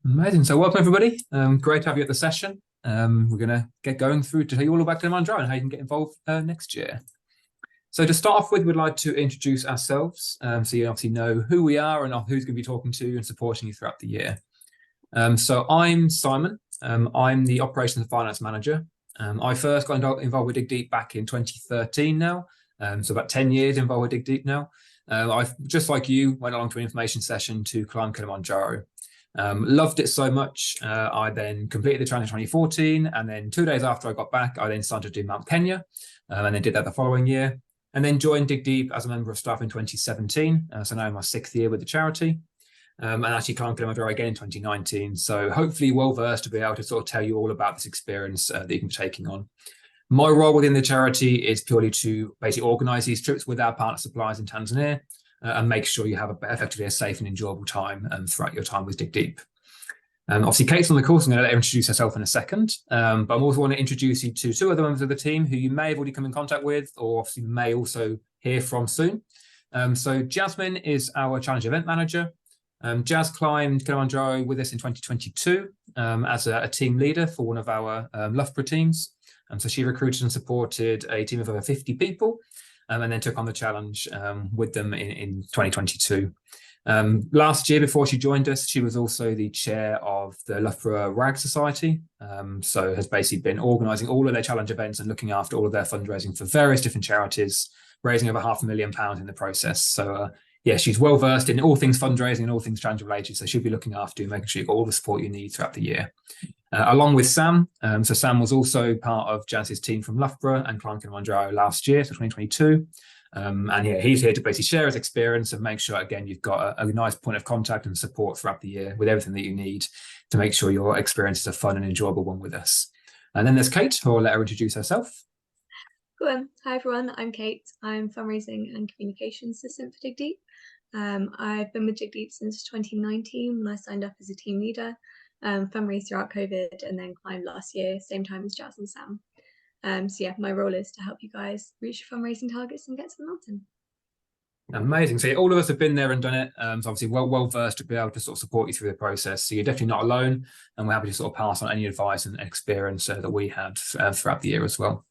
Amazing. So welcome everybody. Great to have you at the session. We're going to get going through to tell you all about Kilimanjaro and how you can get involved next year. So to start off with, we'd like to introduce ourselves, so you obviously know who we are and who's going to be talking to you and supporting you throughout the year. So I'm Simon. I'm the Operations and Finance Manager. I first got involved with Dig Deep back in 2013 now, so about 10 years involved with Dig Deep now. I, just like you, went along to an information session to climb Kilimanjaro. Loved it so much. I then completed the challenge in 2014, and then 2 days after I got back, I then started to do Mount Kenya, and then did that the following year, and then joined Dig Deep as a member of staff in 2017. So now in my 6th year with the charity, and actually climbed Kilimanjaro again in 2019. So hopefully well versed to be able to sort of tell you all about this experience that you can be taking on. My role within the charity is purely to basically organise these trips with our partner suppliers in Tanzania, and make sure you have effectively a safe and enjoyable time throughout your time with Dig Deep. Obviously, Kate's on the course. I'm going to let her introduce herself in a second, but I also want to introduce you to two other members of the team who you may have already come in contact with, or obviously may also hear from soon. So Jasmine is our challenge event manager. Jazz climbed Kilimanjaro with us in 2022 as a team leader for one of our Loughborough teams. So she recruited and supported a team of over 50 people, and then took on the challenge with them in 2022. Last year, before she joined us, she was also the chair of the Loughborough Rag Society, so has basically been organising all of their challenge events and looking after all of their fundraising for various different charities, raising over £500,000 in the process. So yeah, she's well versed in all things fundraising and all things challenge related, so she'll be looking after you, making sure you've got all the support you need throughout the year. Along with Sam. So Sam was also part of Jazz's team from Loughborough and climbed Kilimanjaro last year, so 2022. And yeah, he's here to basically share his experience and make sure, again, you've got a nice point of contact and support throughout the year with everything that you need to make sure your experience is a fun and enjoyable one with us. And then there's Kate, who I'll let her introduce herself. Cool. Hi everyone, I'm Kate. I'm fundraising and communications assistant for Dig Deep. I've been with Dig Deep since 2019 when I signed up as a team leader, fundraised throughout COVID, and then climbed last year, same time as Jazz and Sam. So yeah, my role is to help you guys reach your fundraising targets and get to the mountain. Amazing. So yeah, all of us have been there and done it. So obviously well versed to be able to sort of support you through the process. So you're definitely not alone, and we're happy to sort of pass on any advice and experience that we had throughout the year as well.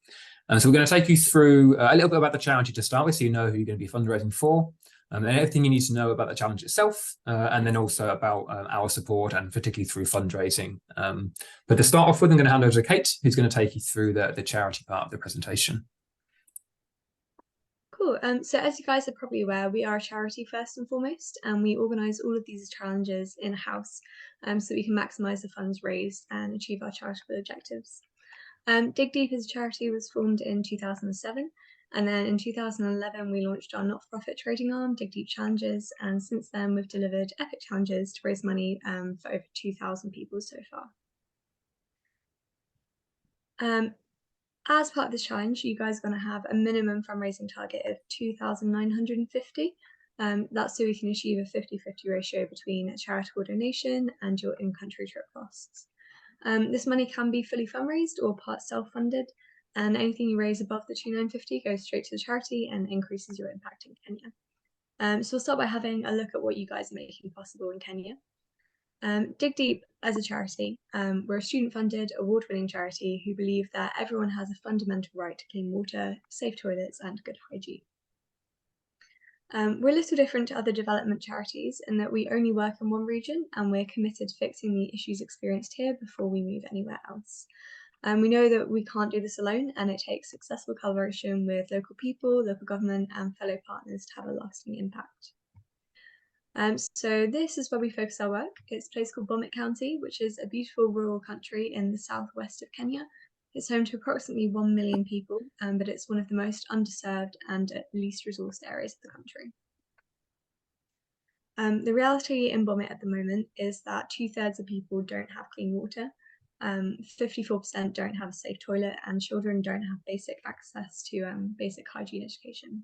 So we're going to take you through a little bit about the charity to start with, so you know who you're going to be fundraising for, and everything you need to know about the challenge itself, and then also about our support and particularly through fundraising. But to start off with, I'm going to hand over to Kate, who's going to take you through the charity part of the presentation. Cool. So as you guys are probably aware, we are a charity first and foremost, and we organise all of these challenges in-house so we can maximise the funds raised and achieve our charitable objectives. Dig Deep as a charity was formed in 2007, and then in 2011 we launched our not-for-profit trading arm, Dig Deep Challenges, and since then we've delivered epic challenges to raise money for over 2,000 people so far. As part of this challenge, you guys are going to have a minimum fundraising target of 2,950. That's so we can achieve a 50-50 ratio between a charitable donation and your in-country trip costs. This money can be fully fundraised or part self-funded, and anything you raise above the 2,950 goes straight to the charity and increases your impact in Kenya. So we'll start by having a look at what you guys are making possible in Kenya. Dig Deep as a charity, we're a student-funded, award-winning charity who believe that everyone has a fundamental right to clean water, safe toilets, and good hygiene. We're a little different to other development charities in that we only work in one region, and we're committed to fixing the issues experienced here before we move anywhere else. We know that we can't do this alone, and it takes successful collaboration with local people, local government, and fellow partners to have a lasting impact. So this is where we focus our work. It's a place called Bomet County, which is a beautiful rural country in the southwest of Kenya. It's home to approximately 1 million people, but it's one of the most underserved and least resourced areas of the country. The reality in Bomet at the moment is that 2/3 of people don't have clean water, 54% don't have a safe toilet, and children don't have basic access to basic hygiene education.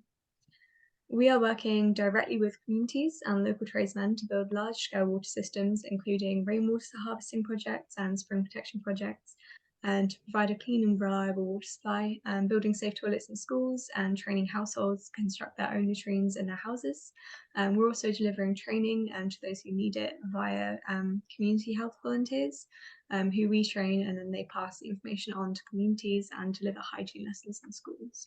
We are working directly with communities and local tradesmen to build large-scale water systems, including rainwater harvesting projects and spring protection projects, and to provide a clean and reliable water supply, building safe toilets in schools, and training households to construct their own latrines in their houses. We're also delivering training to those who need it via community health volunteers, who we train, and then they pass the information on to communities and deliver hygiene lessons in schools.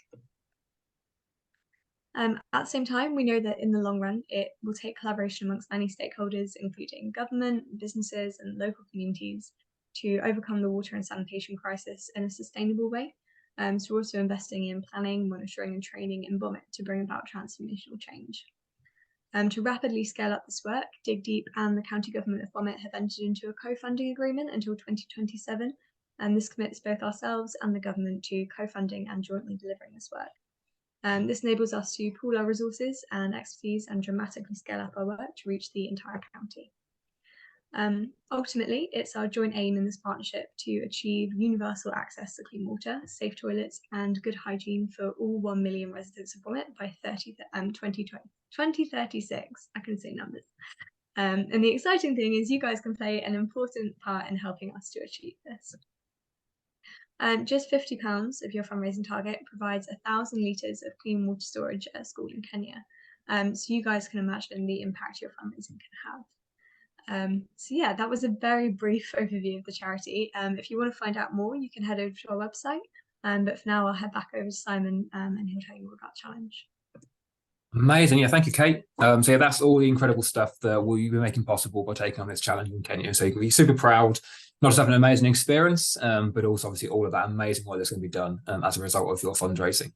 At the same time, we know that in the long run, it will take collaboration amongst many stakeholders, including government, businesses, and local communities, to overcome the water and sanitation crisis in a sustainable way. So we're also investing in planning, monitoring, and training in Bommet to bring about transformational change. To rapidly scale up this work, Dig Deep and the County Government of Bommet have entered into a co-funding agreement until 2027, and this commits both ourselves and the government to co-funding and jointly delivering this work. This enables us to pool our resources and expertise and dramatically scale up our work to reach the entire county. Ultimately, it's our joint aim in this partnership to achieve universal access to clean water, safe toilets, and good hygiene for all 1 million residents of Bommet by 2036. I can say numbers. And the exciting thing is you guys can play an important part in helping us to achieve this. Just £50 of your fundraising target provides 1,000 litres of clean water storage at a school in Kenya. So you guys can imagine the impact your fundraising can have. So yeah, that was a very brief overview of the charity. If you want to find out more, you can head over to our website. But for now, I'll head back over to Simon and he'll tell you all about the challenge. Amazing. Yeah, thank you, Kate. So yeah, that's all the incredible stuff that we'll be making possible by taking on this challenge in Kenya. So you can be super proud, not just having an amazing experience, but also obviously all of that amazing work that's going to be done as a result of your fundraising.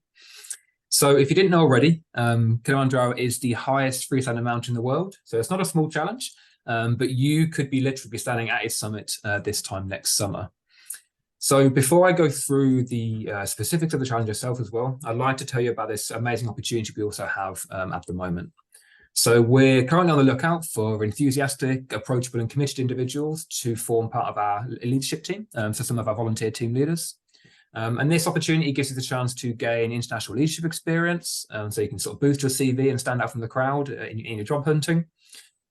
So if you didn't know already, Kilimanjaro is the highest freestanding mountain in the world. So it's not a small challenge, but you could be literally standing at its summit this time next summer. So before I go through the specifics of the challenge itself as well, I'd like to tell you about this amazing opportunity we also have at the moment. So we're currently on the lookout for enthusiastic, approachable and committed individuals to form part of our leadership team, so some of our volunteer team leaders. And this opportunity gives you the chance to gain international leadership experience, so you can sort of boost your CV and stand out from the crowd in your job hunting.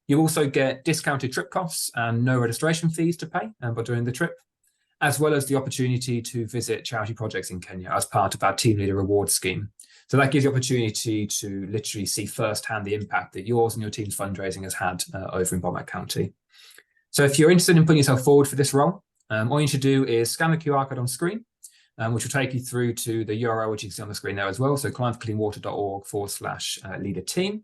You also get discounted trip costs and no registration fees to pay by doing the trip, as well as the opportunity to visit charity projects in Kenya as part of our team leader reward scheme. So that gives you the opportunity to literally see firsthand the impact that yours and your team's fundraising has had over in Bommet County. So if you're interested in putting yourself forward for this role, all you need to do is scan the QR code on screen, which will take you through to the URL, which you can see on the screen there as well. So climbforcleanwater.org/leader-team.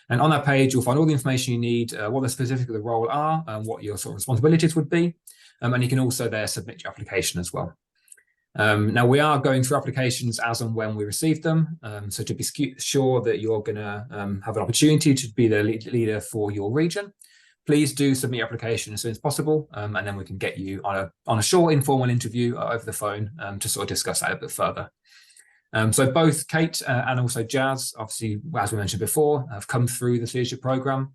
And on that page, you'll find all the information you need, what the specifics of the role are, and what your sort of responsibilities would be. And you can also there submit your application as well. Now we are going through applications as and when we receive them. So to be sure that you're going to have an opportunity to be the leader for your region, please do submit your application as soon as possible. And then we can get you on a short informal interview over the phone to sort of discuss that a bit further. So both Kate and also Jazz, obviously, as we mentioned before, have come through this leadership program.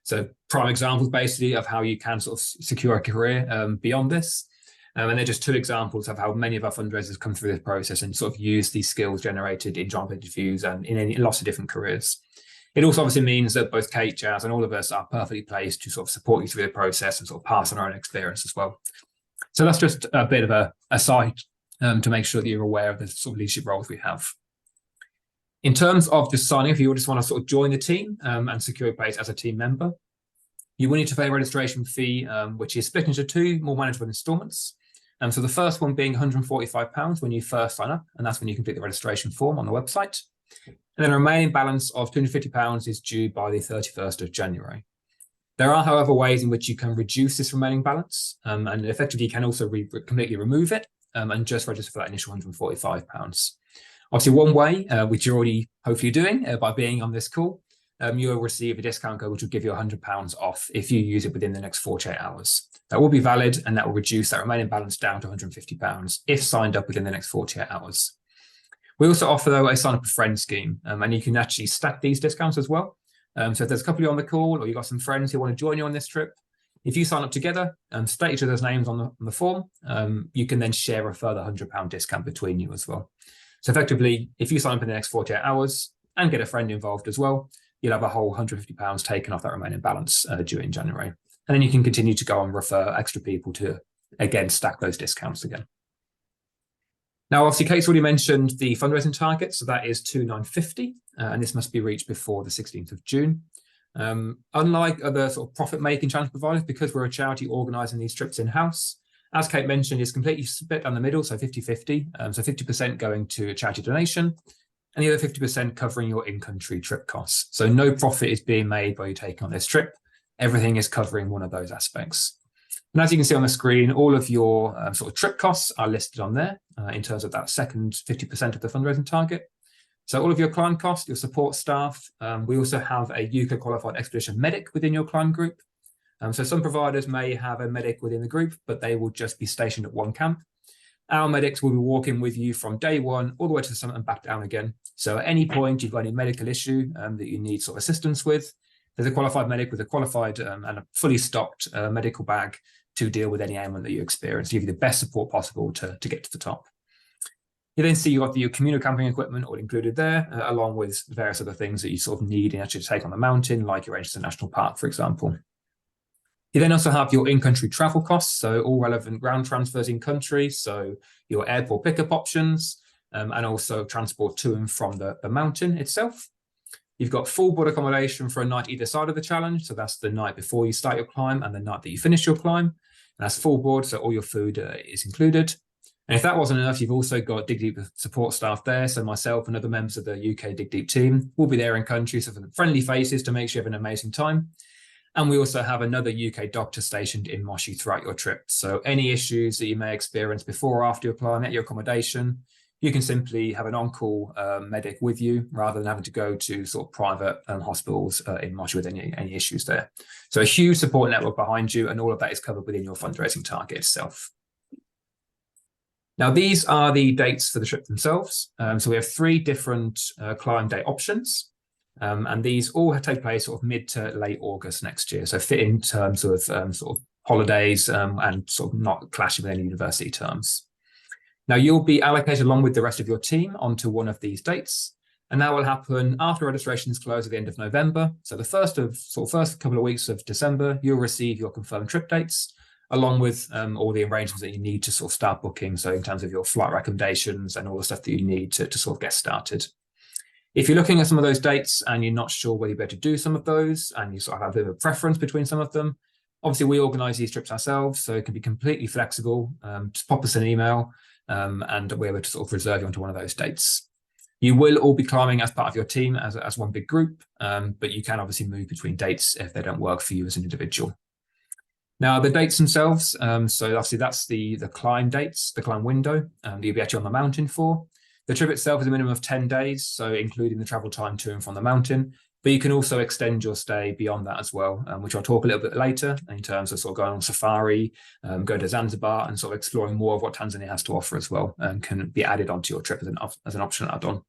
So prime examples basically of how you can sort of secure a career beyond this. And they're just two examples of how many of our fundraisers come through this process and sort of use these skills generated in job interviews and in lots of different careers. It also obviously means that both Kate, Jazz, and all of us are perfectly placed to sort of support you through the process and sort of pass on our own experience as well. So that's just a bit of a aside to make sure that you're aware of the sort of leadership roles we have. In terms of just signing, if you just want to sort of join the team and secure a place as a team member, you will need to pay a registration fee, which is split into two more manageable instalments. So the first one being £145 when you first sign up, and that's when you complete the registration form on the website. And then a remaining balance of £250 is due by the 31st of January. There are, however, ways in which you can reduce this remaining balance, and effectively you can also completely remove it and just register for that initial £145. Obviously, one way, which you're already hopefully doing by being on this call, you will receive a discount code which will give you £100 off if you use it within the next 48 hours. That will be valid, and that will reduce that remaining balance down to £150 if signed up within the next 48 hours. We also offer, though, a sign up a friend scheme, and you can actually stack these discounts as well. So if there's a couple of you on the call, or you've got some friends who want to join you on this trip, if you sign up together and state each other's names on the form, you can then share a further £100 discount between you as well. So effectively, if you sign up in the next 48 hours and get a friend involved as well, you'll have a whole £150 taken off that remaining balance due in January. And then you can continue to go and refer extra people to, again, stack those discounts again. Now, obviously, Kate's already mentioned the fundraising target, so that is 2,950, and this must be reached before the 16th of June. Unlike other sort of profit-making challenge providers, because we're a charity organising these trips in-house, as Kate mentioned, it's completely split down the middle, so 50-50. So 50% going to a charity donation, and the other 50% covering your in-country trip costs. So no profit is being made by you taking on this trip. Everything is covering one of those aspects. And as you can see on the screen, all of your sort of trip costs are listed on there in terms of that second 50% of the fundraising target. So all of your climb costs, your support staff. We also have a UK qualified expedition medic within your climb group. So some providers may have a medic within the group, but they will just be stationed at one camp. Our medics will be walking with you from day one all the way to the summit and back down again. So at any point you've got any medical issue that you need sort of assistance with, there's a qualified medic with a qualified and a fully stocked medical bag to deal with any ailment that you experience, give you the best support possible to get to the top. You then see you've got your communal camping equipment all included there, along with various other things that you sort of need in order to take on the mountain, like your Ancient National Park, for example. You then also have your in-country travel costs, so all relevant ground transfers in country, so your airport pickup options, and also transport to and from the mountain itself. You've got full board accommodation for a night either side of the challenge, so that's the night before you start your climb and the night that you finish your climb. And that's full board, so all your food is included. And if that wasn't enough, you've also got Dig Deep support staff there. So myself and other members of the UK Dig Deep team will be there in country, so for the friendly faces to make sure you have an amazing time. And we also have another UK doctor stationed in Moshi throughout your trip. So any issues that you may experience before or after your climb at your accommodation, you can simply have an on-call medic with you rather than having to go to sort of private hospitals in Moshi with any issues there. So a huge support network behind you, and all of that is covered within your fundraising target itself. Now, these are the dates for the trip themselves. So we have 3 different climb day options. And these all take place sort of mid to late August next year. So fit in terms of sort of holidays and sort of not clashing with any university terms. Now you'll be allocated along with the rest of your team onto one of these dates. And that will happen after registrations close at the end of November. So the first couple of weeks of December, you'll receive your confirmed trip dates, along with all the arrangements that you need to sort of start booking. So in terms of your flight recommendations and all the stuff that you need to sort of get started. If you're looking at some of those dates and you're not sure whether you're able to do some of those and you sort of have a bit of a preference between some of them, obviously we organise these trips ourselves, so it can be completely flexible. Just pop us an email and we're able to sort of reserve you onto one of those dates. You will all be climbing as part of your team as one big group, but you can obviously move between dates if they don't work for you as an individual. Now, the dates themselves, so obviously that's the climb dates, the climb window that you'll be actually on the mountain for. The trip itself is a minimum of 10 days, so including the travel time to and from the mountain, but you can also extend your stay beyond that as well, which I'll talk a little bit later in terms of sort of going on safari, going to Zanzibar and sort of exploring more of what Tanzania has to offer as well, and can be added onto your trip as an optional add-on.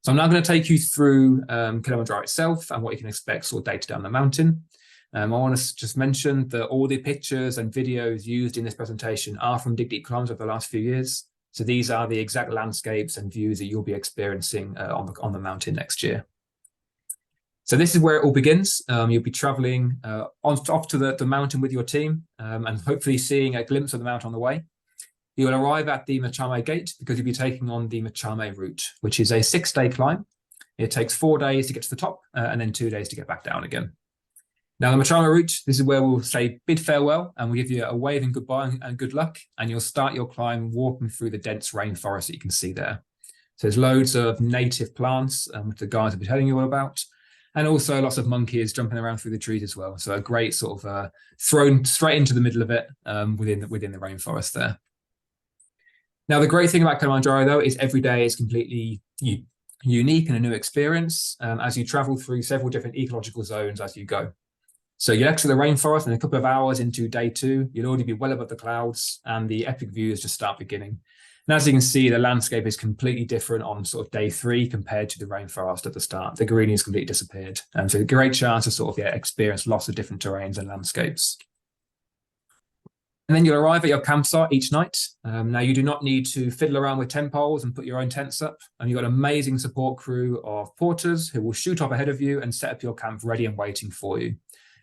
So I'm now going to take you through Kilimanjaro itself and what you can expect sort of day to day on the mountain. I want to just mention that all the pictures and videos used in this presentation are from Dig Deep climbs over the last few years. So these are the exact landscapes and views that you'll be experiencing on the mountain next year. So this is where it all begins. You'll be traveling off to the mountain with your team and hopefully seeing a glimpse of the mountain on the way. You'll arrive at the Machame Gate because you'll be taking on the Machame route, which is a 6-day climb. It takes 4 days to get to the top and then 2 days to get back down again. Now, the Machame route, this is where we'll say bid farewell and we'll give you a waving goodbye and good luck. And you'll start your climb walking through the dense rainforest that you can see there. So there's loads of native plants, which the guys will be telling you all about. And also lots of monkeys jumping around through the trees as well. So a great sort of thrown straight into the middle of it within the rainforest there. Now, the great thing about Kilimanjaro, though, is every day is completely unique and a new experience as you travel through several different ecological zones as you go. So you exit the rainforest in a couple of hours into day 2. You'll already be well above the clouds and the epic views just start beginning. And as you can see, the landscape is completely different on sort of day 3 compared to the rainforest at the start. The greenery has completely disappeared. And so a great chance to sort of experience lots of different terrains and landscapes. And then you'll arrive at your campsite each night. Now, you do not need to fiddle around with tent poles and put your own tents up. And you've got an amazing support crew of porters who will shoot up ahead of you and set up your camp ready and waiting for you.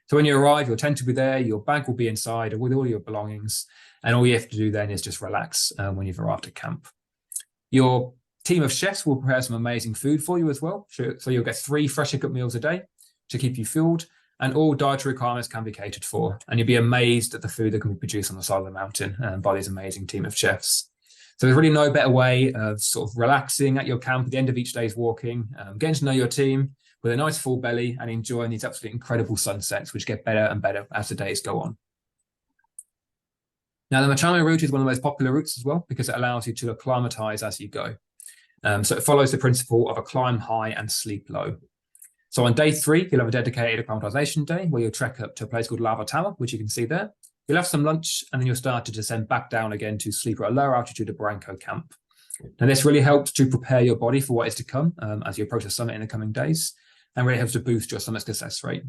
So when you arrive, your tent will be there, your bag will be inside with all your belongings, and all you have to do then is just relax when you've arrived at camp. Your team of chefs will prepare some amazing food for you as well. So you'll get 3 freshly cooked meals a day to keep you fueled, and all dietary requirements can be catered for. And you'll be amazed at the food that can be produced on the side of the mountain by this amazing team of chefs. So there's really no better way of sort of relaxing at your camp at the end of each day's walking, getting to know your team with a nice full belly and enjoying these absolutely incredible sunsets, which get better and better as the days go on. Now, the Machame route is one of the most popular routes as well, because it allows you to acclimatize as you go. So it follows the principle of a climb high and sleep low. So on day 3, you'll have a dedicated acclimatization day where you'll trek up to a place called Lava Tower, which you can see there. You'll have some lunch, and then you'll start to descend back down again to sleep at a lower altitude at Barranco Camp. Now, this really helps to prepare your body for what is to come as you approach the summit in the coming days, and really helps to boost your summit success rate.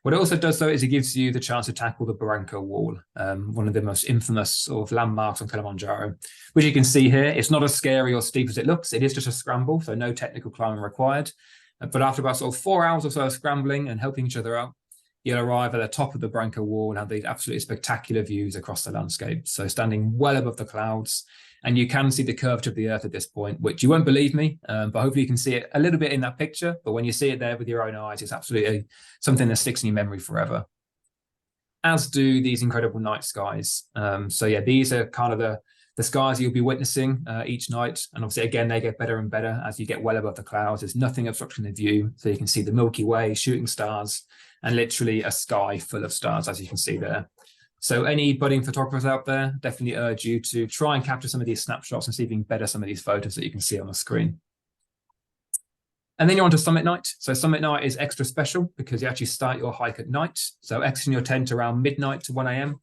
What it also does, though, is it gives you the chance to tackle the Barranco Wall, one of the most infamous sort of landmarks on Kilimanjaro, which you can see here. It's not as scary or steep as it looks. It is just a scramble, so no technical climbing required. But after about sort of 4 hours or so of scrambling and helping each other out, you'll arrive at the top of the Barranco Wall and have these absolutely spectacular views across the landscape. So standing well above the clouds, and you can see the curvature of the earth at this point, which you won't believe me, but hopefully you can see it a little bit in that picture. But when you see it there with your own eyes, it's absolutely something that sticks in your memory forever, as do these incredible night skies. So yeah, these are kind of the skies you'll be witnessing each night. And obviously, again, they get better and better as you get well above the clouds. There's nothing obstructing the view. So you can see the Milky Way, shooting stars, and literally a sky full of stars, as you can see there. So any budding photographers out there, definitely urge you to try and capture some of these snapshots and see if you can better some of these photos that you can see on the screen. And then you're on to summit night. So summit night is extra special because you actually start your hike at night. So exiting your tent around midnight to 1 a.m.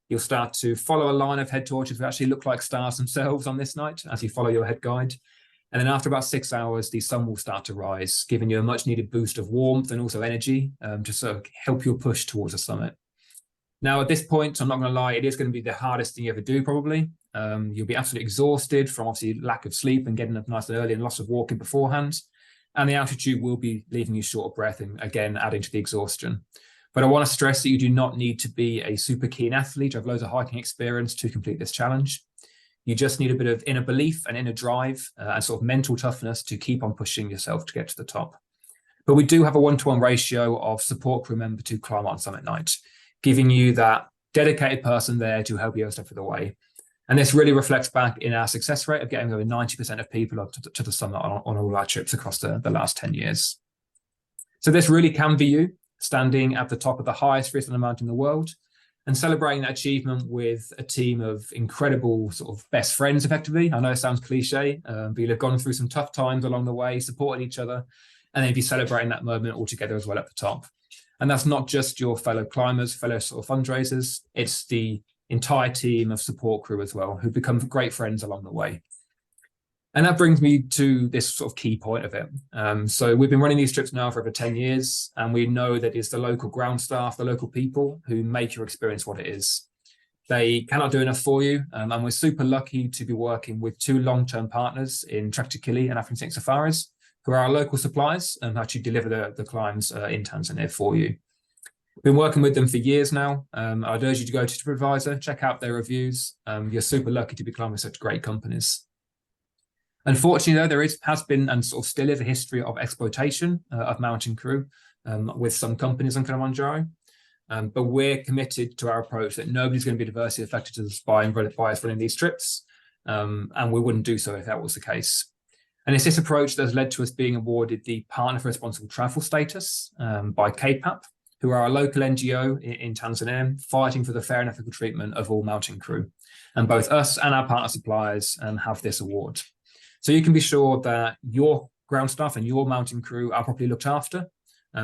You'll start to follow a line of head torches that actually look like stars themselves on this night as you follow your head guide. And then after about 6 hours, the sun will start to rise, giving you a much needed boost of warmth and also energy to sort of help you push towards the summit. Now, at this point, I'm not going to lie, it is going to be the hardest thing you ever do, probably. You'll be absolutely exhausted from obviously lack of sleep and getting up nice and early and lots of walking beforehand. And the altitude will be leaving you short of breath and again, adding to the exhaustion. But I want to stress that you do not need to be a super keen athlete or have loads of hiking experience to complete this challenge. You just need a bit of inner belief and inner drive and sort of mental toughness to keep on pushing yourself to get to the top. But we do have a 1-to-1 ratio of support crew member to climb on summit night, giving you that dedicated person there to help you a step of the way. And this really reflects back in our success rate of getting over 90% of people up to the summit on all our trips across the last 10 years. So this really can be you, standing at the top of the highest freestyle mountain in the world and celebrating that achievement with a team of incredible sort of best friends, effectively. I know it sounds cliche, but you'll have gone through some tough times along the way, supported each other, and then be celebrating that moment all together as well at the top. And that's not just your fellow climbers, fellow sort of fundraisers, it's the entire team of support crew as well, who become great friends along the way. And that brings me to this sort of key point of it. So we've been running these trips now for over 10 years, and we know that it's the local ground staff, the local people who make your experience what it is. They cannot do enough for you, and we're super lucky to be working with 2 long-term partners in Trek to Kili and African Scenic Safaris, who are our local suppliers and actually deliver the climbs in Tanzania for you. Been working with them for years now. I'd urge you to go to TripAdvisor, check out their reviews. You're super lucky to be climbing with such great companies. Unfortunately, though, there has been and sort of still is a history of exploitation of mountain crew with some companies on Kilimanjaro. But we're committed to our approach that nobody's going to be adversely affected by us running these trips. And we wouldn't do so if that was the case. And it's this approach that has led to us being awarded the Partner for Responsible Travel status by KPAP, who are a local NGO in Tanzania, fighting for the fair and ethical treatment of all mountain crew. And both us and our partner suppliers have this award. So you can be sure that your ground staff and your mountain crew are properly looked after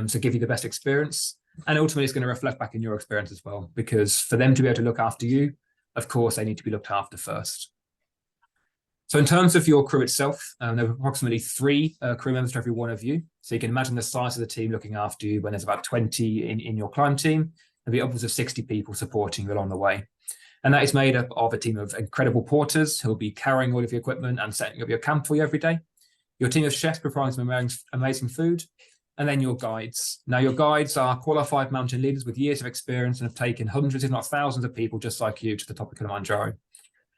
to give you the best experience. And ultimately, it's going to reflect back in your experience as well, because for them to be able to look after you, of course, they need to be looked after first. So in terms of your crew itself, there are approximately 3 crew members to every one of you. So you can imagine the size of the team looking after you when there's about 20 in your climb team. There'll be upwards of 60 people supporting you along the way. And that is made up of a team of incredible porters who will be carrying all of your equipment and setting up your camp for you every day. Your team of chefs providing some amazing food. And then your guides. Now, your guides are qualified mountain leaders with years of experience and have taken hundreds, if not thousands of people just like you to the top of Kilimanjaro.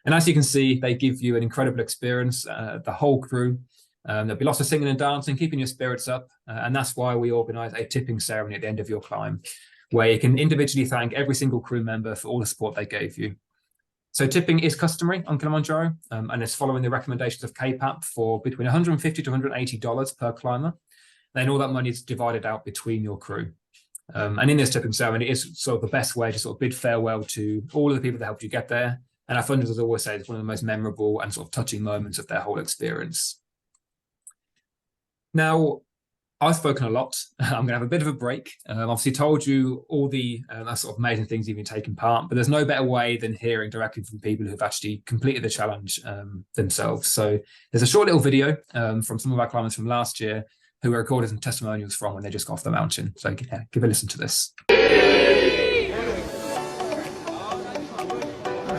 And as you can see, they give you an incredible experience, the whole crew. There'll be lots of singing and dancing, keeping your spirits up. And that's why we organise a tipping ceremony at the end of your climb, where you can individually thank every single crew member for all the support they gave you. So tipping is customary on Kilimanjaro, and it's following the recommendations of KPAP for between $150 to $180 per climber. Then all that money is divided out between your crew. And in this tipping ceremony, it is sort of the best way to sort of bid farewell to all of the people that helped you get there. And our funders, as I always say, it's one of the most memorable and sort of touching moments of their whole experience. Now, I've spoken a lot. I'm going to have a bit of a break. I've obviously told you all the sort of amazing things you've been taking part, but there's no better way than hearing directly from people who've actually completed the challenge themselves. So there's a short little video from some of our climbers from last year who were recorded some testimonials from when they just got off the mountain. So yeah, give a listen to this.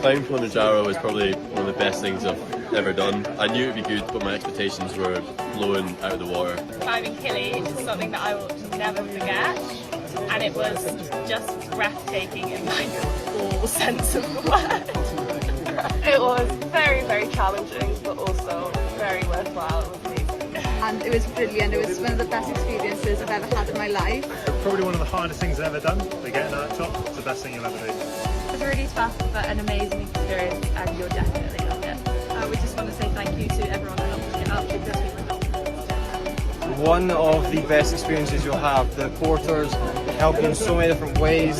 Climbing Kilimanjaro was probably one of the best things I've ever done. I knew it'd be good, but my expectations were blown out of the water. Climbing Kili is something that I will never forget, and it was just breathtaking in like all sense of the word. It was very, very challenging, but also very worthwhile. It was amazing. And it was brilliant. It was one of the best experiences I've ever had in my life. Probably one of the hardest things I've ever done, but getting to that top, it's the best thing you'll ever do. It was really tough, but an amazing experience, and you'll definitely love it. We just want to say thank you to everyone that helped us get up, because we were not. One of the best experiences you'll have. The porters help you in so many different ways.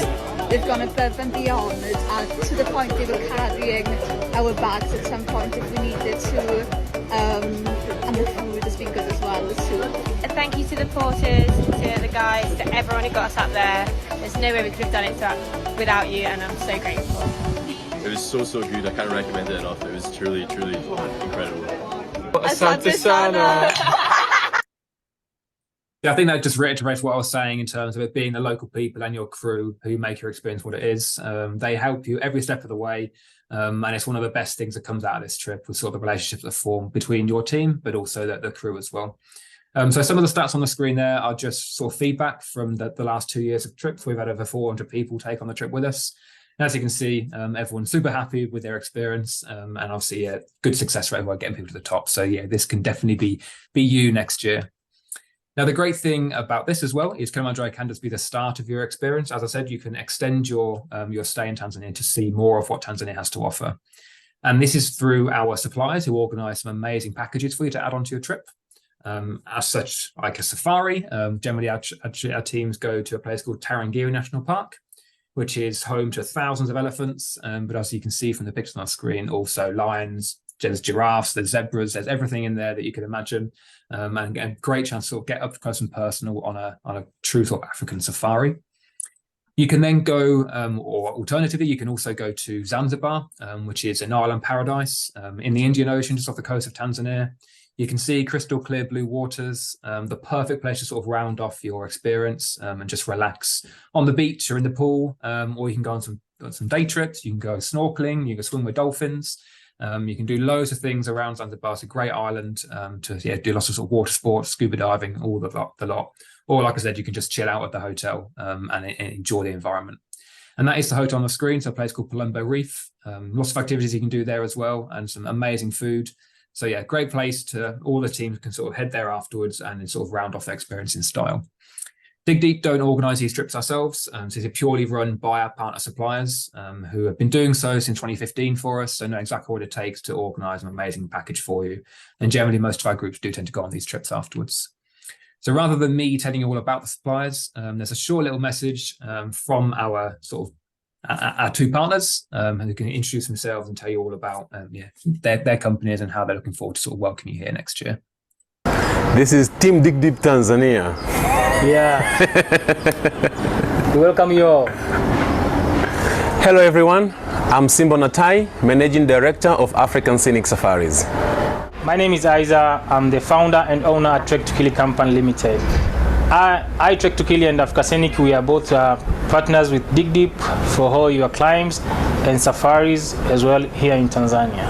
They've gone above and beyond, and to the point they were carrying our bags at some point if we needed to. And the food has been good as well too. And thank you to the porters, to the guys, to everyone who got us up there. There's no way we could have done it without you, and I'm so grateful. It was so good. I can't recommend it enough. It was truly incredible. Asante Sana. Yeah, I think that just reiterates what I was saying in terms of it being the local people and your crew who make your experience what it is. They help you every step of the way. And it's one of the best things that comes out of this trip, with sort of the relationships that form between your team, but also the crew as well. So some of the stats on the screen there are just sort of feedback from the last 2 years of trips. We've had over 400 people take on the trip with us. And as you can see, everyone's super happy with their experience, and obviously a good success rate while getting people to the top. So yeah, this can definitely be you next year. Now, the great thing about this as well is Kilimanjaro can just be the start of your experience. As I said, you can extend your stay in Tanzania to see more of what Tanzania has to offer. And this is through our suppliers who organise some amazing packages for you to add onto your trip. As such, like a safari, generally our teams go to a place called Tarangire National Park, which is home to thousands of elephants. But as you can see from the pictures on our screen, also lions, there's giraffes, there's zebras, there's everything in there that you can imagine. And get a great chance to sort of get up close and personal on a true sort of African safari. You can then go, or alternatively, you can also go to Zanzibar, which is an island paradise in the Indian Ocean, just off the coast of Tanzania. You can see crystal clear blue waters, the perfect place to sort of round off your experience and just relax on the beach or in the pool, or you can go on some day trips. You can go snorkeling, you can swim with dolphins. You can do loads of things around Zanzibar. It's a great island to do lots of sort of water sports, scuba diving, all the lot. Or like I said, you can just chill out at the hotel and enjoy the environment. And that is the hotel on the screen. So a place called Palumbo Reef. Lots of activities you can do there as well, and some amazing food. So yeah, great place to all the teams can sort of head there afterwards and then sort of round off their experience in style. Dig Deep don't organise these trips ourselves, so it's purely run by our partner suppliers who have been doing so since 2015 for us, so know exactly what it takes to organise an amazing package for you. And generally, most of our groups do tend to go on these trips afterwards. So rather than me telling you all about the suppliers, there's a short little message from our sort of our two partners who can introduce themselves and tell you all about their companies and how they're looking forward to sort of welcoming you here next year. This is Team Dig Deep Tanzania. Yeah. We welcome you all. Hello everyone, I'm Simbo Natai, Managing Director of African Scenic Safaris. My name is Aiza. I'm the founder and owner at Trek to Kili Company Limited. I Trek to Kili and Africa Scenic, we are both partners with Dig Deep for all your climbs and safaris as well here in Tanzania.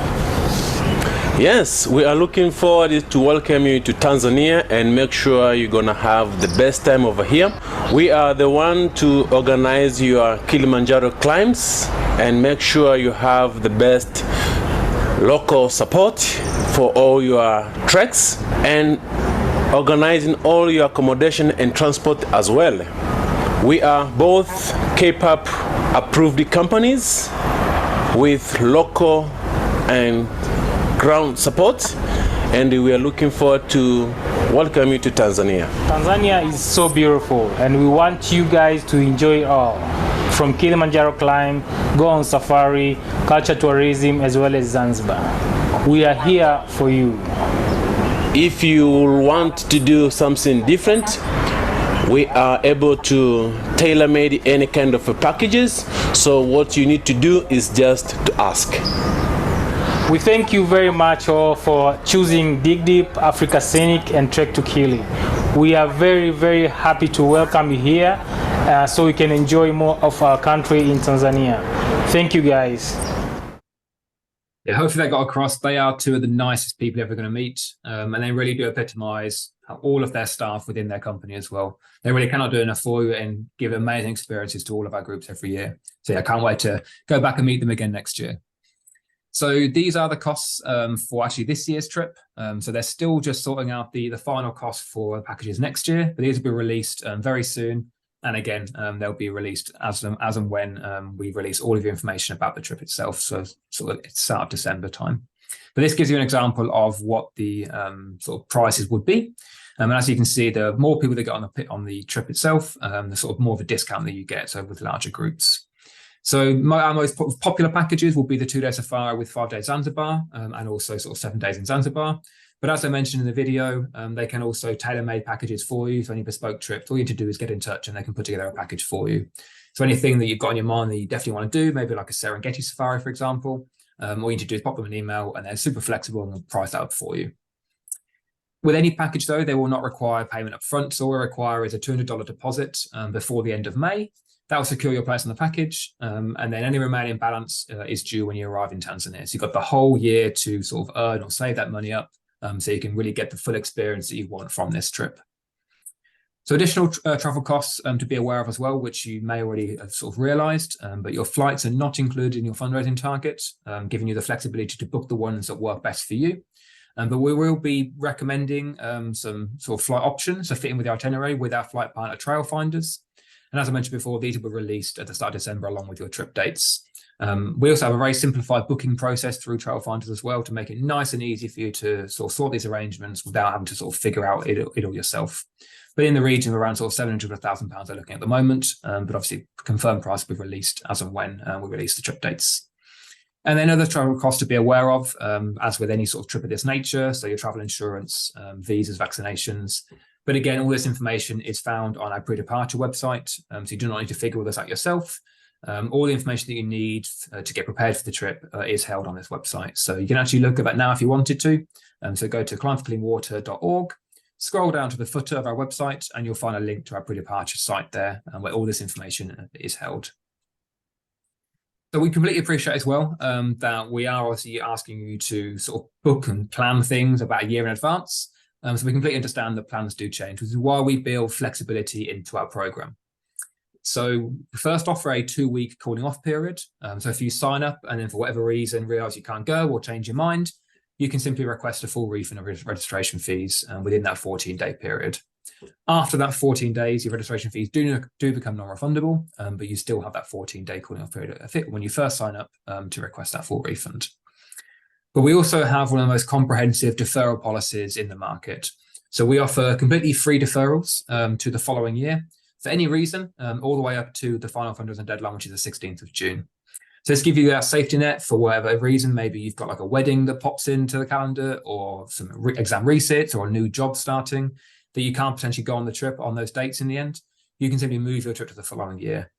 Yes, we are looking forward to welcome you to Tanzania and make sure you're gonna have the best time over here. We are the one to organize your Kilimanjaro climbs and make sure you have the best local support for all your treks, and organizing all your accommodation and transport as well. We are both K-pop approved companies with local and ground support, and we are looking forward to welcome you to Tanzania. Tanzania is so beautiful, and we want you guys to enjoy it all. From Kilimanjaro climb, go on safari, culture tourism, as well as Zanzibar. We are here for you. If you want to do something different, we are able to tailor-made any kind of packages. So what you need to do is just to ask. We thank you very much all for choosing Dig Deep, Africa Scenic, and Trek to Kili. We are very, very happy to welcome you here so we can enjoy more of our country in Tanzania. Thank you, guys. Yeah, hopefully they got across. They are two of the nicest people you're ever going to meet, and they really do epitomise all of their staff within their company as well. They really cannot do enough for you and give amazing experiences to all of our groups every year. So yeah, I can't wait to go back and meet them again next year. So these are the costs for actually this year's trip. So they're still just sorting out the final cost for packages next year, but these will be released very soon. And again, they'll be released as and when we release all of the information about the trip itself. So sort of it's start of December time. But this gives you an example of what the sort of prices would be. And as you can see, the more people that get on the trip itself, the sort of more of a discount that you get. So with larger groups. So our most popular packages will be the 2-day safari with 5 days Zanzibar, and also sort of 7 days in Zanzibar. But as I mentioned in the video, they can also tailor-made packages for you. So any bespoke trips, all you need to do is get in touch and they can put together a package for you. So anything that you've got on your mind that you definitely want to do, maybe like a Serengeti safari, for example, all you need to do is pop them an email and they're super flexible and they'll price that up for you. With any package though, they will not require payment up front. So all we require is a $200 deposit before the end of May. That will secure your place on the package, and then any remaining balance is due when you arrive in Tanzania. So you've got the whole year to sort of earn or save that money up, so you can really get the full experience that you want from this trip. So additional travel costs to be aware of as well, which you may already have sort of realised, but your flights are not included in your fundraising target, giving you the flexibility to book the ones that work best for you. But we will be recommending some sort of flight options to fit in with the itinerary with our flight partner Trail Finders. And as I mentioned before, these will be released at the start of December along with your trip dates. We also have a very simplified booking process through Trail Finders as well to make it nice and easy for you to sort of sort these arrangements without having to sort of figure out it all yourself. But in the region of around sort of £700 to £1,000 they're looking at the moment, but obviously confirmed price will be released as and when we release the trip dates. And then other travel costs to be aware of, as with any sort of trip of this nature, so your travel insurance, visas, vaccinations. But again, all this information is found on our pre-departure website, so you do not need to figure all this out yourself. All the information that you need to get prepared for the trip is held on this website. So you can actually look at that now if you wanted to. So go to climbforcleanwater.org, scroll down to the footer of our website, and you'll find a link to our pre-departure site there, where all this information is held. So we completely appreciate as well that we are obviously asking you to sort of book and plan things about a year in advance. So we completely understand that plans do change, which is why we build flexibility into our program. So we first offer a 2-week calling off period. So if you sign up and then for whatever reason realize you can't go or change your mind, you can simply request a full refund of registration fees within that 14-day period. After that 14 days, your registration fees do become non-refundable, but you still have that 14-day calling off period when you first sign up to request that full refund. But we also have one of the most comprehensive deferral policies in the market. So we offer completely free deferrals to the following year for any reason, all the way up to the final fundraising deadline, which is the 16th of June. So let's give you that safety net for whatever reason. Maybe you've got like a wedding that pops into the calendar, or some exam resits, or a new job starting that you can't potentially go on the trip on those dates in the end. You can simply move your trip to the following year.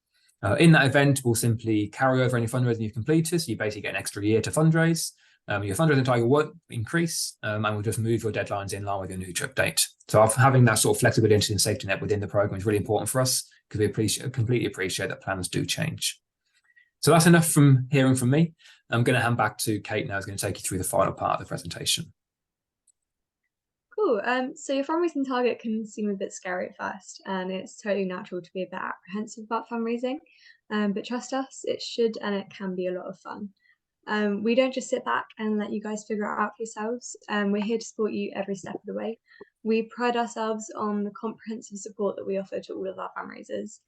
In that event, we'll simply carry over any fundraising you've completed. So you basically get an extra year to fundraise. Your fundraising target won't increase, and we'll just move your deadlines in line with your new trip date. So having that sort of flexibility and safety net within the program is really important for us, because we completely appreciate that plans do change. So that's enough from hearing from me. I'm going to hand back to Kate now, who's going to take you through the final part of the presentation. Cool. So your fundraising target can seem a bit scary at first, and it's totally natural to be a bit apprehensive about fundraising. But trust us, it should and it can be a lot of fun. We don't just sit back and let you guys figure it out for yourselves. We're here to support you every step of the way. We pride ourselves on the comprehensive support that we offer to all of our fundraisers.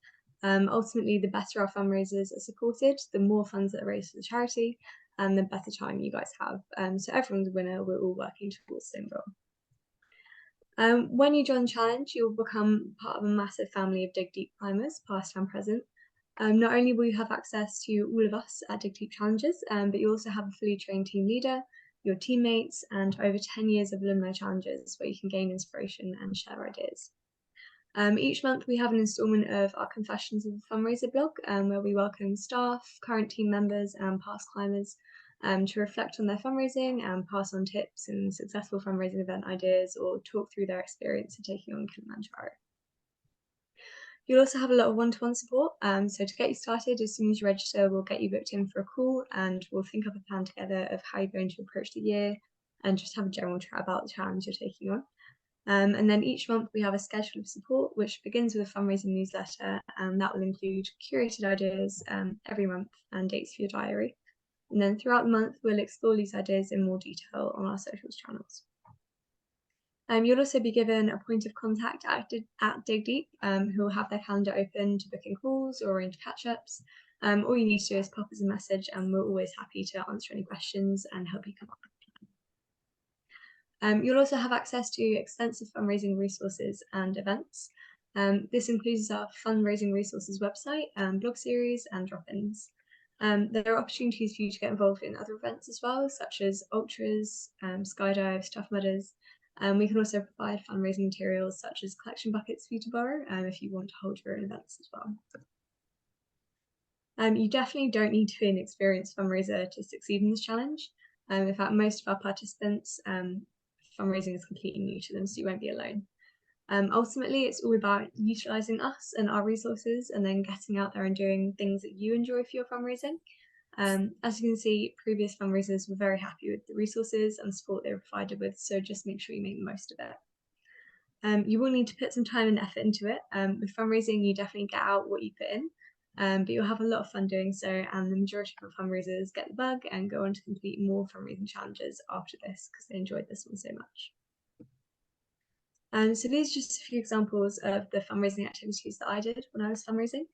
Ultimately, the better our fundraisers are supported, the more funds that are raised for the charity, and the better time you guys have. So everyone's a winner. We're all working towards the same goal. When you join the challenge, you'll become part of a massive family of Dig Deep climbers, past and present. Not only will you have access to all of us at Dig Deep Challenges, but you also have a fully trained team leader, your teammates, and over 10 years of alumni challenges where you can gain inspiration and share ideas. Each month we have an instalment of our Confessions of the Fundraiser blog, where we welcome staff, current team members, and past climbers to reflect on their fundraising and pass on tips and successful fundraising event ideas, or talk through their experience of taking on Kilimanjaro. You'll also have a lot of one-to-one support. So to get you started, as soon as you register, we'll get you booked in for a call and we'll think up a plan together of how you're going to approach the year and just have a general chat about the challenge you're taking on. And then each month we have a schedule of support, which begins with a fundraising newsletter, and that will include curated ideas every month and dates for your diary. And then throughout the month, we'll explore these ideas in more detail on our socials channels. You'll also be given a point of contact at Dig Deep, who will have their calendar open to booking calls or arrange catch-ups. All you need to do is pop us a message and we're always happy to answer any questions and help you come up with a plan. You'll also have access to extensive fundraising resources and events. This includes our fundraising resources website, blog series, and drop-ins. There are opportunities for you to get involved in other events as well, such as ultras, skydives, tough mudders. We can also provide fundraising materials such as collection buckets for you to borrow if you want to hold your own events as well. You definitely don't need to be an experienced fundraiser to succeed in this challenge. In fact, most of our participants, fundraising is completely new to them, so you won't be alone. Ultimately, it's all about utilising us and our resources and then getting out there and doing things that you enjoy for your fundraising. As you can see, previous fundraisers were very happy with the resources and support they were provided with, so just make sure you make the most of it. You will need to put some time and effort into it. With fundraising, you definitely get out what you put in, but you'll have a lot of fun doing so, and the majority of fundraisers get the bug and go on to complete more fundraising challenges after this because they enjoyed this one so much. So these are just a few examples of the fundraising activities that I did when I was fundraising.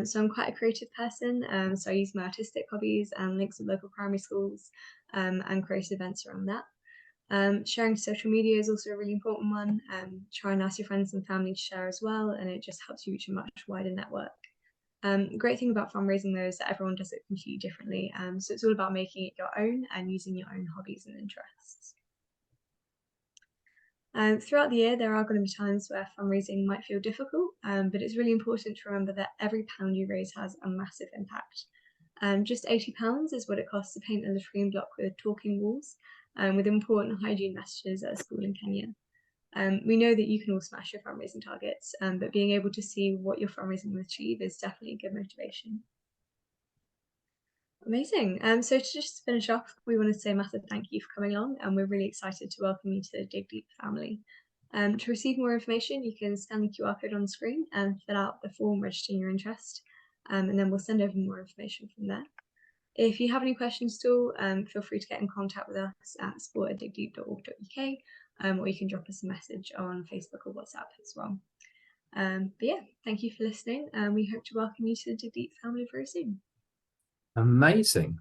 So I'm quite a creative person, so I use my artistic hobbies and links with local primary schools and create events around that. Sharing social media is also a really important one. Try and ask your friends and family to share as well, and it just helps you reach a much wider network. Great thing about fundraising though is that everyone does it completely differently, so it's all about making it your own and using your own hobbies and interests. Throughout the year, there are going to be times where fundraising might feel difficult, but it's really important to remember that every pound you raise has a massive impact. Just £80 is what it costs to paint a latrine block with talking walls, with important hygiene messages at a school in Kenya. We know that you can all smash your fundraising targets, but being able to see what your fundraising will achieve is definitely a good motivation. Amazing. So to just finish off, we want to say a massive thank you for coming along, and we're really excited to welcome you to the Dig Deep family. To receive more information, you can scan the QR code on the screen and fill out the form registering your interest, and then we'll send over more information from there. If you have any questions at all, feel free to get in contact with us at support@digdeep.org.uk, or you can drop us a message on Facebook or WhatsApp as well. But yeah, thank you for listening, and we hope to welcome you to the Dig Deep family very soon. Amazing.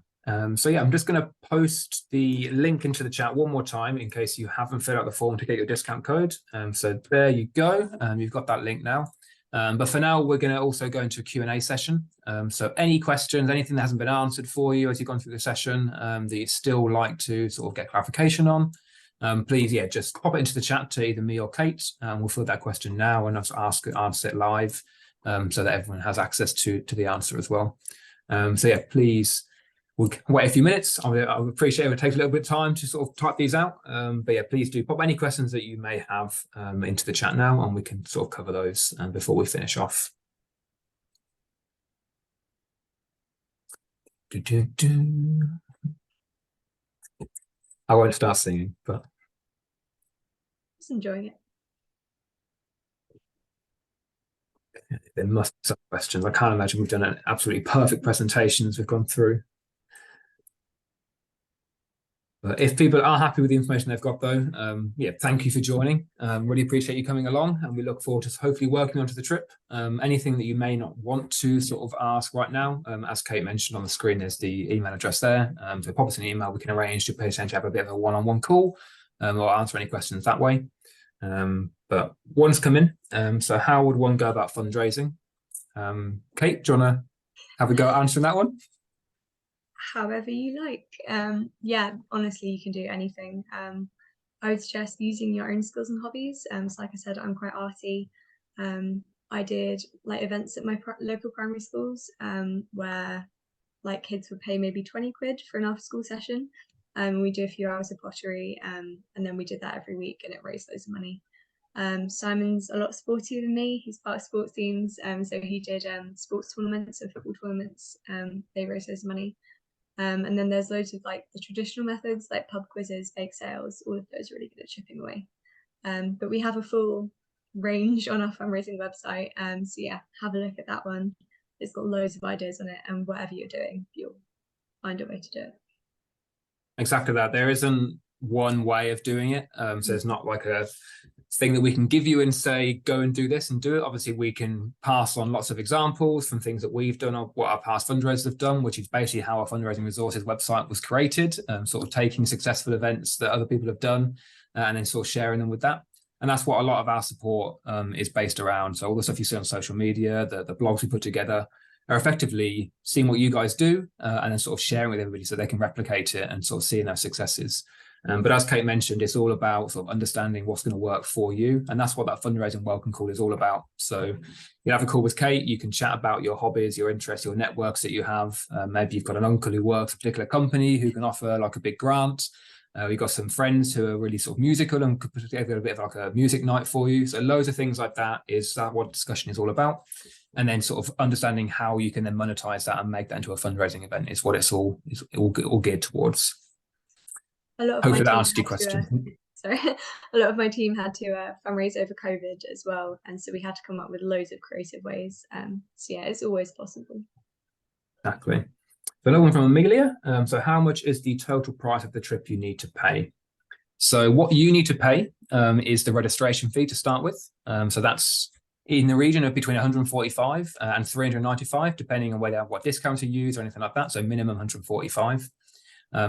So yeah, I'm just going to post the link into the chat one more time in case you haven't filled out the form to get your discount code. So there you go. You've got that link now. But for now, we're going to also go into a Q&A session. So any questions, anything that hasn't been answered for you as you've gone through the session that you'd still like to sort of get clarification on, please, yeah, just pop it into the chat to either me or Kate. We'll fill that question now and answer it live so that everyone has access to the answer as well. So yeah, please, we'll wait a few minutes. I would appreciate it. It would take a little bit of time to sort of type these out. But yeah, please do pop any questions that you may have into the chat now, and we can sort of cover those before we finish off. I won't start singing, but Just enjoying it. there must be some questions. I can't imagine we've done an absolutely perfect presentation as we've gone through. But if people are happy with the information they've got, though, yeah, thank you for joining. Really appreciate you coming along, and we look forward to hopefully working onto the trip. Anything that you may not want to sort of ask right now, as Kate mentioned on the screen, there's the email address there. So pop us an email. We can arrange to potentially have a bit of a one-on-one call, or answer any questions that way. But one's come in. So how would one go about fundraising? Kate, do you want to have a go at answering that one? However you like. Yeah, honestly, you can do anything. I would suggest using your own skills and hobbies. So like I said, I'm quite arty. I did like events at my local primary schools, where like kids would pay maybe 20 quid for an after school session. We do a few hours of pottery, and then we did that every week, and it raised loads of money. Simon's a lot sportier than me. He's part of sports teams, so he did sports tournaments and football tournaments. They raised loads of money. And then there's loads of like the traditional methods like pub quizzes, bake sales, all of those are really good at chipping away. But we have a full range on our fundraising website. So yeah, have a look at that one. It's got loads of ideas on it, and whatever you're doing, you'll find a way to do it. Exactly that. There isn't one way of doing it. So it's not like a thing that we can give you and say, go and do this and do it. Obviously, we can pass on lots of examples from things that we've done or what our past fundraisers have done, which is basically how our fundraising resources website was created, sort of taking successful events that other people have done and then sort of sharing them with that. And that's what a lot of our support is based around. So all the stuff you see on social media, the blogs we put together, are effectively seeing what you guys do and then sort of sharing with everybody so they can replicate it and sort of seeing their successes. But as Kate mentioned, it's all about sort of understanding what's going to work for you. And that's what that fundraising welcome call is all about. So you have a call with Kate, you can chat about your hobbies, your interests, your networks that you have. Maybe you've got an uncle who works for a particular company who can offer like a big grant. We've got some friends who are really sort of musical and could put together a bit of like a music night for you. So loads of things like that is what discussion is all about. And then sort of understanding how you can then monetize that and make that into a fundraising event is what it's all geared towards. Hopefully that answered your question. Sorry, a lot of my team had to fundraise over COVID as well, and so we had to come up with loads of creative ways. So yeah, it's always possible. Exactly. So another one from Amelia. So how much is the total price of the trip you need to pay? So what you need to pay is the registration fee to start with. So that's in the region of between 145 and 395, depending on what discounts you use or anything like that. So minimum 145.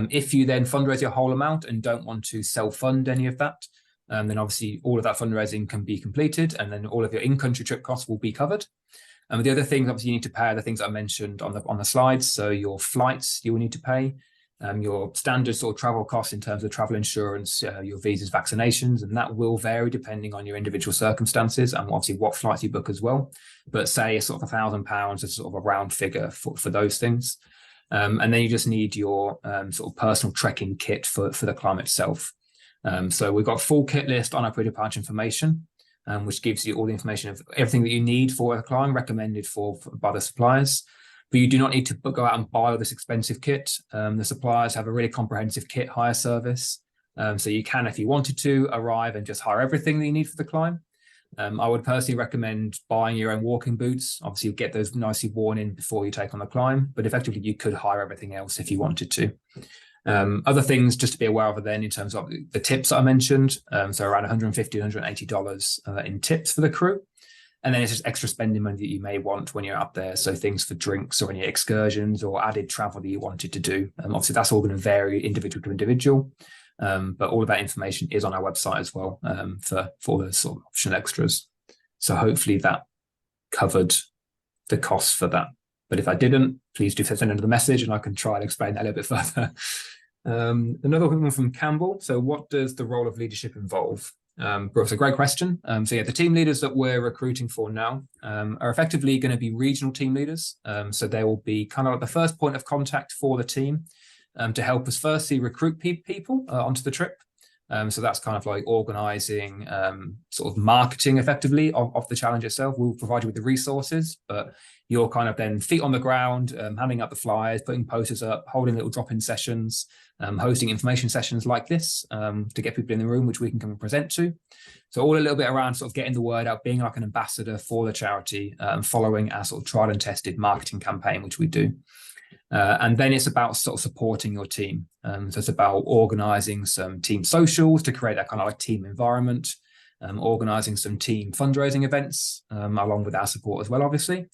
If you then fundraise your whole amount and don't want to self-fund any of that, then obviously all of that fundraising can be completed and then all of your in-country trip costs will be covered. The other things obviously you need to pay are the things I mentioned on the slides. So your flights you will need to pay, your standard sort of travel costs in terms of travel insurance, your visas, vaccinations, and that will vary depending on your individual circumstances and obviously what flights you book as well. But say sort of £1,000 is sort of a round figure for those things. And then you just need your sort of personal trekking kit for the climb itself. So we've got a full kit list on our pre-departure information, which gives you all the information of everything that you need for a climb recommended by the suppliers. But you do not need to go out and buy all this expensive kit. The suppliers have a really comprehensive kit hire service. So you can, if you wanted to, arrive and just hire everything that you need for the climb. I would personally recommend buying your own walking boots. Obviously, you get those nicely worn in before you take on the climb, but effectively you could hire everything else if you wanted to. Other things just to be aware of then in terms of the tips that I mentioned. So around $150, $180 in tips for the crew. And then it's just extra spending money that you may want when you're up there. So things for drinks or any excursions or added travel that you wanted to do. Obviously, that's all going to vary individual to individual. But all of that information is on our website as well for all those sort of optional extras. So hopefully that covered the costs for that. But if I didn't, please do send another message and I can try and explain that a little bit further. Another one from Campbell. So what does the role of leadership involve? It's a great question. So yeah, the team leaders that we're recruiting for now are effectively going to be regional team leaders. So they will be kind of like the first point of contact for the team to help us firstly recruit people onto the trip. So that's kind of like organising sort of marketing effectively of the challenge itself. We'll provide you with the resources, but you're kind of then feet on the ground, handing out the flyers, putting posters up, holding little drop-in sessions, hosting information sessions like this to get people in the room, which we can come and present to. So all a little bit around sort of getting the word out, being like an ambassador for the charity, and following our sort of tried and tested marketing campaign, which we do. And then it's about sort of supporting your team. So it's about organising some team socials to create that kind of like team environment, organising some team fundraising events along with our support as well, obviously.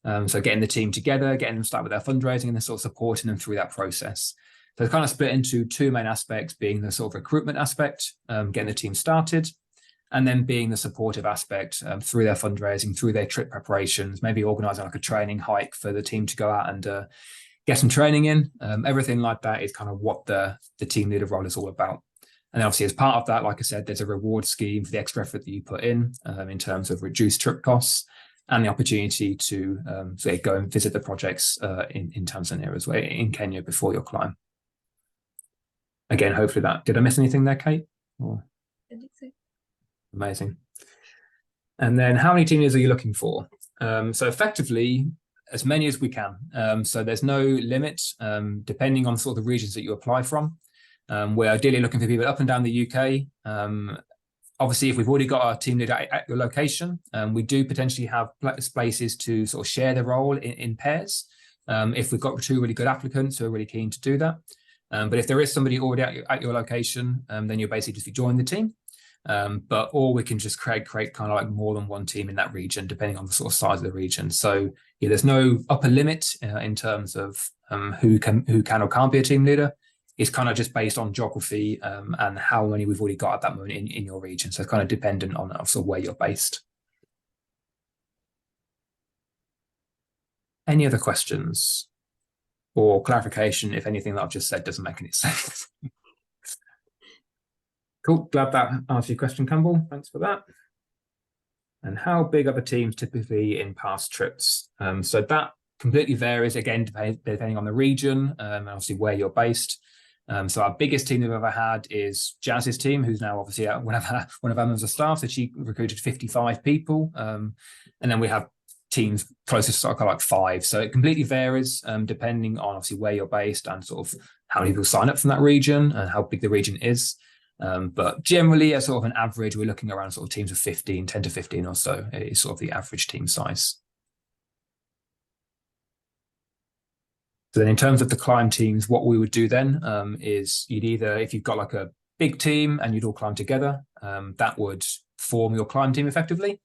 So getting the team together, getting them started with their fundraising, and then sort of supporting them through that process. So it's kind of split into two main aspects, being the sort of recruitment aspect, getting the team started, and then being the supportive aspect through their fundraising, through their trip preparations, maybe organising like a training hike for the team to go out and get some training in. Everything like that is kind of what the team leader role is all about. And then obviously as part of that, like I said, there's a reward scheme for the extra effort that you put in terms of reduced trip costs and the opportunity to say go and visit the projects in Tanzania as well, in Kenya before your climb. Again, hopefully that, did I miss anything there, Kate? Or? I think so. Amazing. And then how many team leaders are you looking for? So effectively, as many as we can. So there's no limit, depending on sort of the regions that you apply from. We're ideally looking for people up and down the UK. Obviously, if we've already got our team leader at your location, we do potentially have places to sort of share the role in pairs. If we've got two really good applicants who are really keen to do that. But if there is somebody already at your location, then you'll basically just join the team. Or we can just create kind of like more than one team in that region, depending on the sort of size of the region. So yeah, there's no upper limit in terms of who can or can't be a team leader. It's kind of just based on geography and how many we've already got at that moment in your region. So it's kind of dependent on sort of where you're based. Any other questions or clarification if anything that I've just said doesn't make any sense? Cool, glad that answered your question, Campbell. Thanks for that. And how big are the teams typically in past trips? So that completely varies, again, depending on the region and obviously where you're based. So our biggest team we've ever had is Jazz's team, who's now obviously one of our members of staff. So she recruited 55 people. And then we have teams closest to like 5. So it completely varies depending on obviously where you're based and sort of how many people sign up from that region and how big the region is. But generally, as sort of an average, we're looking around sort of teams of 10 to 15 or so is sort of the average team size. So then in terms of the climb teams, what we would do then is you'd either, if you've got like a big team and you'd all climb together, that would form your climb team effectively.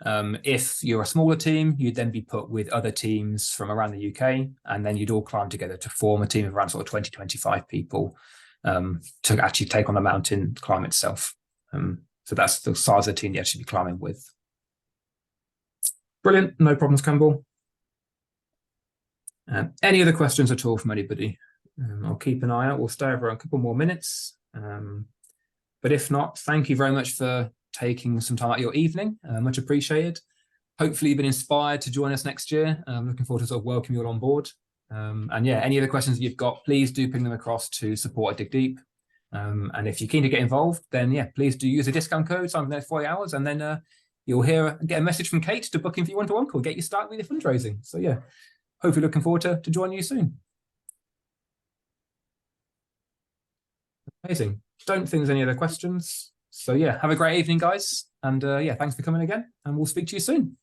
If you're a smaller team, you'd then be put with other teams from around the UK, and then you'd all climb together to form a team of around sort of 20, 25 people to actually take on the mountain climb itself. So that's the size of the team you actually be climbing with. Brilliant, no problems, Campbell. Any other questions at all from anybody? I'll keep an eye out. We'll stay over a couple more minutes. But if not, thank you very much for taking some time out of your evening. Much appreciated. Hopefully you've been inspired to join us next year. I'm looking forward to sort of welcome you all on board. And yeah, any other questions that you've got, please do ping them across to support@digdeep. And if you're keen to get involved, then yeah, please do use a discount code, sign up in the next 40 hours, and then you'll get a message from Kate to book in for your one-to-one call, get you started with your fundraising. So yeah, hopefully looking forward to joining you soon. Amazing. Don't think there's any other questions. So yeah, have a great evening, guys. And yeah, thanks for coming again, and we'll speak to you soon.